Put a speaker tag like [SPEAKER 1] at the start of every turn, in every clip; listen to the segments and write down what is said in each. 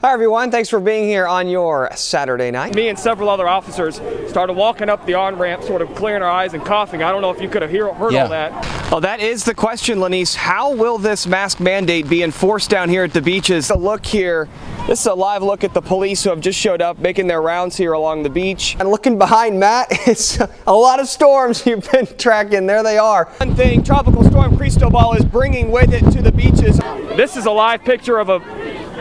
[SPEAKER 1] Hi everyone, thanks for being here on your Saturday night.
[SPEAKER 2] Me and several other officers started walking up the on-ramp, sort of clearing our eyes and coughing. I don't know if you could have heard all that.
[SPEAKER 1] Well, that is the question, Lanice. How will this mask mandate be enforced down here at the beaches? A look here. This is a live look at the police who have just showed up, making their rounds here along the beach. And looking behind Matt, it's a lot of storms you've been tracking. There they are. One thing, Tropical Storm Cristobal is bringing with it to the beaches.
[SPEAKER 2] This is a live picture of a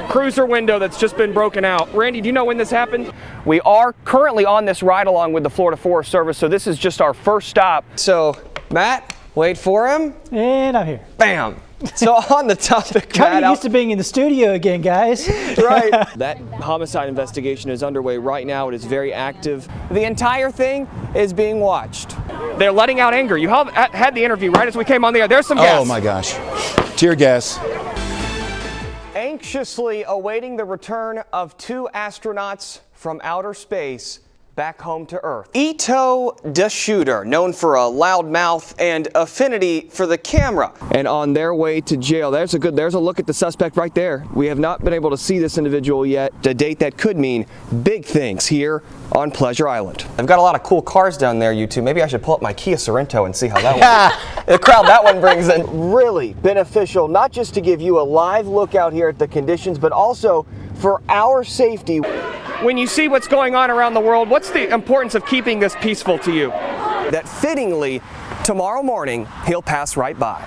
[SPEAKER 2] cruiser window that's just been broken out. Randy, do you know when this happened?
[SPEAKER 1] We are currently on this ride along with the Florida Forest Service, so this is just our first stop. So, Matt, wait for him.
[SPEAKER 3] And I'm here.
[SPEAKER 1] Bam. So on the topic,
[SPEAKER 3] Kind of used to being in the studio again, guys.
[SPEAKER 1] Right. That homicide investigation is underway right now. It is very active. The entire thing is being watched.
[SPEAKER 2] They're letting out anger. You had the interview right as we came on the air. There's some gas.
[SPEAKER 4] Oh my gosh. Tear gas.
[SPEAKER 1] Anxiously awaiting the return of two astronauts from outer space back home to Earth. Ito the Shooter, known for a loud mouth and affinity for the camera. And on their way to jail, there's a look at the suspect right there. We have not been able to see this individual yet, a date that could mean big things here on Pleasure Island. I've got a lot of cool cars down there, you two. Maybe I should pull up my Kia Sorento and see how that one, the crowd that one brings in. Really beneficial, not just to give you a live look out here at the conditions, but also for our safety.
[SPEAKER 2] When you see what's going on around the world, what's the importance of keeping this peaceful to you?
[SPEAKER 1] That fittingly, tomorrow morning, he'll pass right by.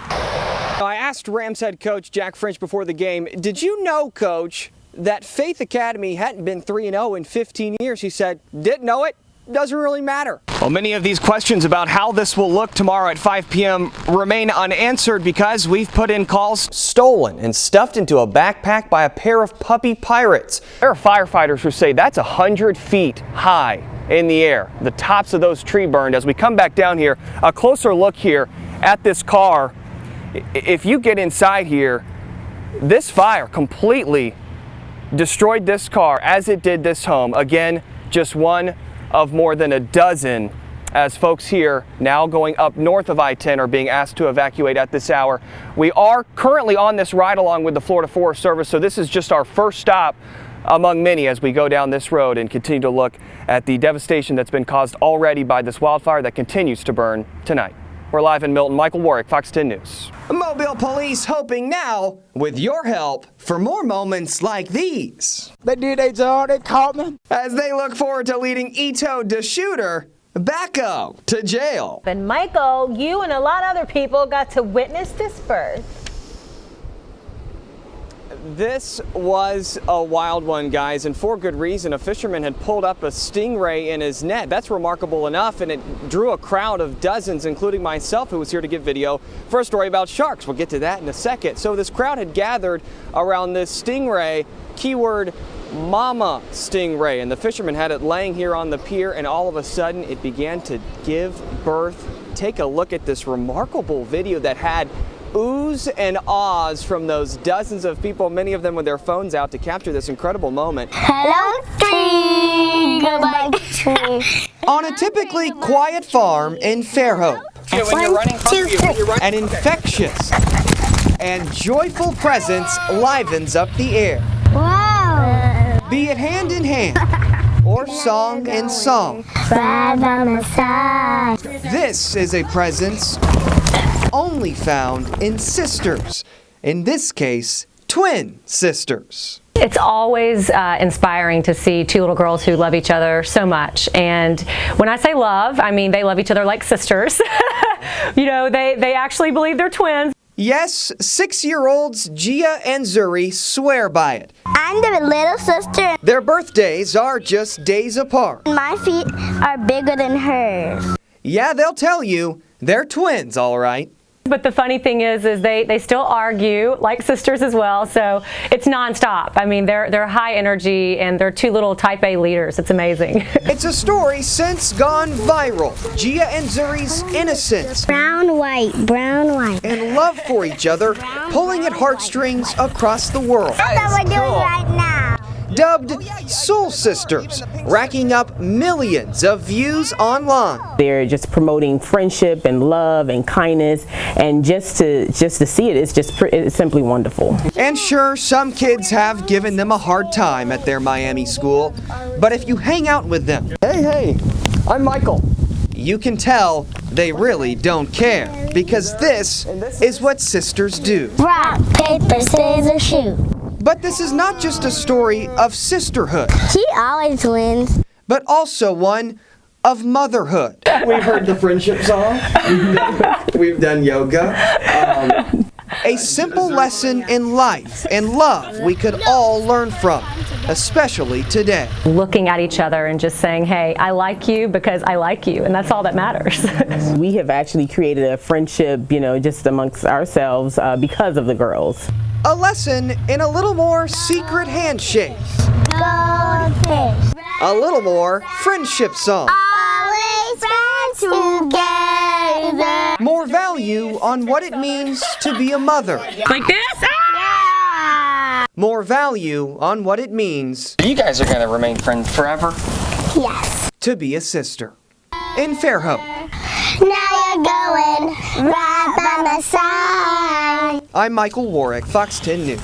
[SPEAKER 1] I asked Rams head coach Jack French before the game, did you know, coach, that Faith Academy hadn't been 3-0 in 15 years? He said, didn't know it. Doesn't really matter. Well, many of these questions about how this will look tomorrow at 5 p.m. remain unanswered because we've put in calls stolen and stuffed into a backpack by a pair of puppy pirates. There are firefighters who say that's 100 feet high in the air. The tops of those trees burned. As we come back down here, a closer look here at this car. If you get inside here, this fire completely destroyed this car as it did this home. Again, just one of more than a dozen as folks here now going up north of I-10 are being asked to evacuate at this hour. We are currently on this ride along with the Florida Forest Service, so this is just our first stop among many as we go down this road and continue to look at the devastation that's been caused already by this wildfire that continues to burn tonight. We're live in Milton. Michael Warrick, Fox 10 News. Mobile police hoping now, with your help, for more moments like these.
[SPEAKER 3] They did their job, they caught me.
[SPEAKER 1] As they look forward to leading Ito the Shooter back up to jail.
[SPEAKER 5] And Michael, you and a lot of other people got to witness this birth.
[SPEAKER 1] This was a wild one, guys, and for good reason. A fisherman had pulled up a stingray in his net. That's remarkable enough, and it drew a crowd of dozens, including myself, who was here to give video for a story about sharks. We'll get to that in a second. So this crowd had gathered around this stingray, keyword mama stingray, and the fisherman had it laying here on the pier, and all of a sudden it began to give birth. Take a look at this remarkable video that had oohs and ahs from those dozens of people, many of them with their phones out to capture this incredible moment.
[SPEAKER 6] Hello, tree. Goodbye, tree.
[SPEAKER 1] On a typically quiet farm in Fairhope. An infectious and joyful presence livens up the air.
[SPEAKER 6] Wow.
[SPEAKER 1] Be it hand in hand or song in song.
[SPEAKER 6] Side by my side.
[SPEAKER 1] This is a presence only found in sisters. In this case, twin sisters.
[SPEAKER 5] It's always inspiring to see two little girls who love each other so much. And when I say love, I mean they love each other like sisters. You know, they actually believe they're twins.
[SPEAKER 1] Yes, 6-year-olds Gia and Zuri swear by it.
[SPEAKER 6] I'm the little sister.
[SPEAKER 1] Their birthdays are just days apart.
[SPEAKER 6] My feet are bigger than hers.
[SPEAKER 1] Yeah, they'll tell you they're twins, all right.
[SPEAKER 5] But the funny thing is they still argue like sisters as well, so it's nonstop. I mean, they're high energy and they're two little type A leaders. It's amazing.
[SPEAKER 1] It's a story since gone viral. Gia and Zuri's innocence.
[SPEAKER 6] Brown, white,
[SPEAKER 1] And love for each other, pulling at heartstrings across the world.
[SPEAKER 6] That's what we're doing right now.
[SPEAKER 1] dubbed Soul Sisters, racking up millions of views online.
[SPEAKER 7] They're just promoting friendship and love and kindness, and just to see it, it's simply wonderful.
[SPEAKER 1] And sure, some kids have given them a hard time at their Miami school, but if you hang out with them,
[SPEAKER 2] Hey, I'm Michael.
[SPEAKER 1] you can tell they really don't care, because this is what sisters do.
[SPEAKER 6] Rock, paper, scissors, shoot.
[SPEAKER 1] But this is not just a story of sisterhood,
[SPEAKER 6] She always wins.
[SPEAKER 1] but also one of motherhood.
[SPEAKER 2] We've heard the friendship song. We've done yoga.
[SPEAKER 1] A simple lesson in life and love we could all learn from, especially today.
[SPEAKER 5] Looking at each other and just saying, hey, I like you because I like you, and that's all that matters.
[SPEAKER 7] We have actually created a friendship, just amongst ourselves because of the girls.
[SPEAKER 1] A lesson in a little more secret handshake,
[SPEAKER 6] Goldfish.
[SPEAKER 1] a little more friendship song,
[SPEAKER 6] Always friends together.
[SPEAKER 1] more value on what it means to be a mother,
[SPEAKER 7] Like this?
[SPEAKER 6] Yeah.
[SPEAKER 1] more value on what it means
[SPEAKER 8] You guys are going to remain friends forever?
[SPEAKER 6] Yes.
[SPEAKER 1] to be a sister. In Fairhope,
[SPEAKER 6] Now you're going right by my side.
[SPEAKER 1] I'm Michael Warrick, Fox 10 News.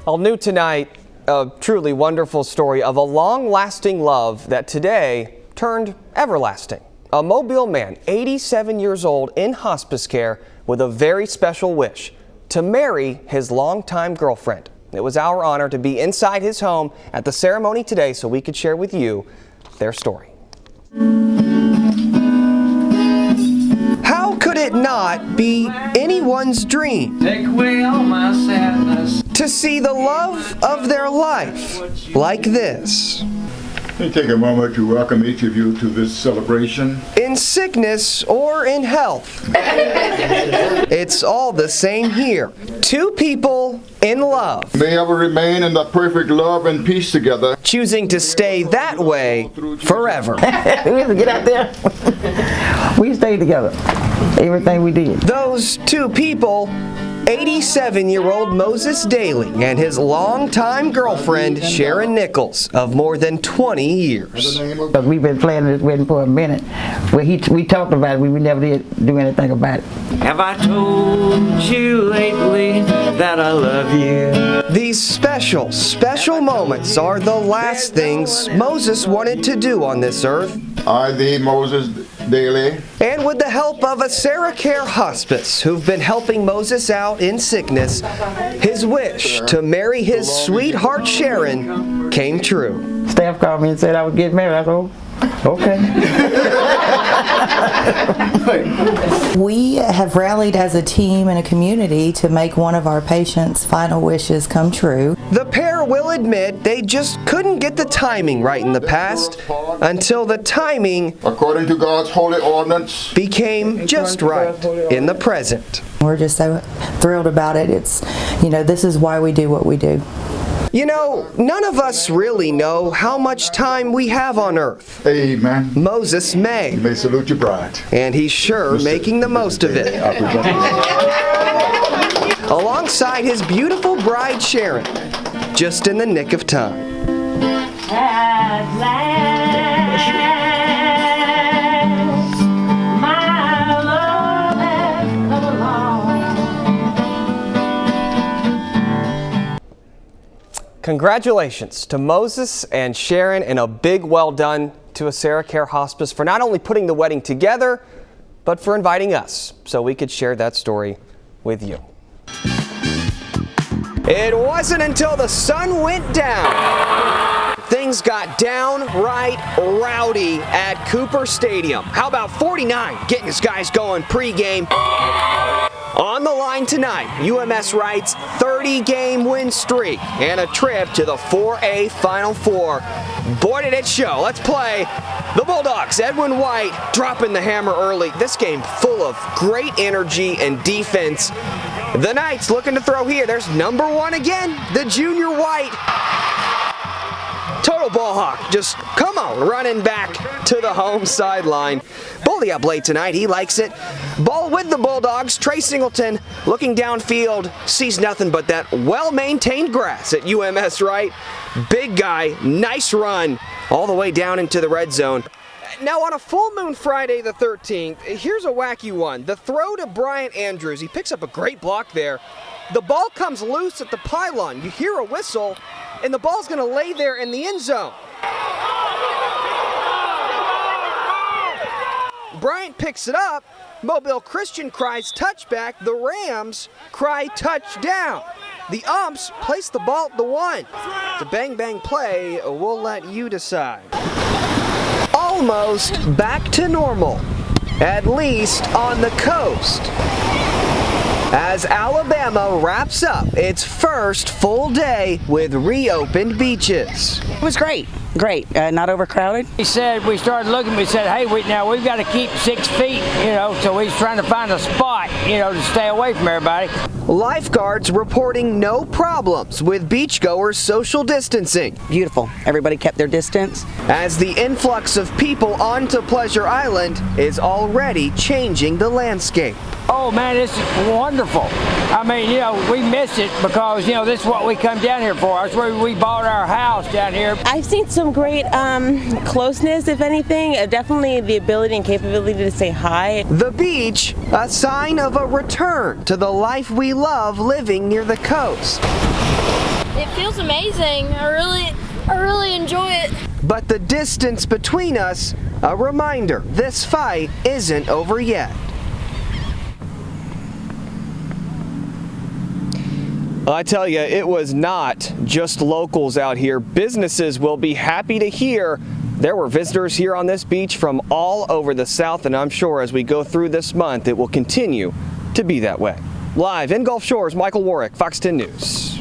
[SPEAKER 1] All new tonight, a truly wonderful story of a long-lasting love that today turned everlasting. A Mobile man, 87 years old, in hospice care with a very special wish to marry his longtime girlfriend. It was our honor to be inside his home at the ceremony today so we could share with you their story. How could it not be anyone's dream
[SPEAKER 8] Take away all my sadness.
[SPEAKER 1] to see the love of their life like this?
[SPEAKER 9] Let me take a moment to welcome each of you to this celebration.
[SPEAKER 1] In sickness or in health, it's all the same here. Two people in love,
[SPEAKER 9] May ever remain in the perfect love and peace together.
[SPEAKER 1] choosing to stay that way forever.
[SPEAKER 10] We had to get out there. We stayed together. Everything we did.
[SPEAKER 1] Those two people, 87-year-old Moses Daly and his longtime girlfriend Sharon Nichols of more than 20 years.
[SPEAKER 10] Because we've been planning this wedding for a minute. We talked about it, we never did do anything about it.
[SPEAKER 8] Have I told you lately that I love you?
[SPEAKER 1] These special, special moments are the last things Moses wanted to do on this earth.
[SPEAKER 9] I, thee, Moses Daly,
[SPEAKER 1] And with the help of a Sarah Care Hospice, who've been helping Moses out in sickness, his wish to marry his sweetheart Sharon came true.
[SPEAKER 10] Staff called me and said I would get married. I said, oh, okay.
[SPEAKER 11] We have rallied as a team and a community to make one of our patients' final wishes come true.
[SPEAKER 1] The pair will admit they just couldn't get the timing right in the past until the timing
[SPEAKER 9] according to God's holy ordinance,
[SPEAKER 1] became just right in the present.
[SPEAKER 11] We're just so thrilled about it. This is why we do what we do.
[SPEAKER 1] You know, none of us really know how much time we have on earth.
[SPEAKER 9] amen.
[SPEAKER 1] Moses may,
[SPEAKER 9] You may salute your bride.
[SPEAKER 1] and he's sure making the most of it.
[SPEAKER 9] I present you.
[SPEAKER 1] Alongside his beautiful bride Sharon, just in the nick of time. Congratulations to Moses and Sharon, and a big well done to a Sarah Care Hospice for not only putting the wedding together, but for inviting us so we could share that story with you. It wasn't until the sun went down things got downright rowdy at Cooper Stadium. How about 49 getting his guys going pregame? On the line tonight, UMS Wright's 30-game win streak and a trip to the 4A Final Four. Boy, did it show. Let's play the Bulldogs. Edwin White dropping the hammer early. This game full of great energy and defense. The Knights looking to throw here. There's number one again, the junior White. Total little ball hawk just, come on, running back to the home sideline. Bully up late tonight, he likes it. Ball with the Bulldogs. Trey Singleton looking downfield, sees nothing but that well-maintained grass at UMS right. Big guy, nice run all the way down into the red zone. Now on a full moon Friday the 13th, here's a wacky one. The throw to Bryant Andrews. He picks up a great block there. The ball comes loose at the pylon. You hear a whistle, and the ball's going to lay there in the end zone. Bryant picks it up. Mobile Christian cries touchback. The Rams cry touchdown. The umps place the ball at the 1. It's a bang-bang play. We'll let you decide. Almost back to normal, at least on the coast, as Alabama wraps up its first full day with reopened beaches.
[SPEAKER 12] It was great. Not overcrowded.
[SPEAKER 13] We started looking, we said, hey, we've got to keep 6 feet, so we're trying to find a spot, to stay away from everybody.
[SPEAKER 1] Lifeguards reporting no problems with beachgoers social distancing.
[SPEAKER 12] Beautiful. Everybody kept their distance.
[SPEAKER 1] As the influx of people onto Pleasure Island is already changing the landscape.
[SPEAKER 13] Oh man, this is wonderful. I mean, we miss it because, this is what we come down here for. That's where we bought our house down here.
[SPEAKER 7] I've seen some great closeness, if anything. Definitely the ability and capability to say hi.
[SPEAKER 1] The beach, a sign of a return to the life we love living near the coast.
[SPEAKER 14] It feels amazing. I really enjoy it.
[SPEAKER 1] But the distance between us, a reminder, this fight isn't over yet. I tell you, it was not just locals out here. Businesses will be happy to hear there were visitors here on this beach from all over the South, and I'm sure as we go through this month, it will continue to be that way. Live in Gulf Shores, Michael Warrick, Fox 10 News.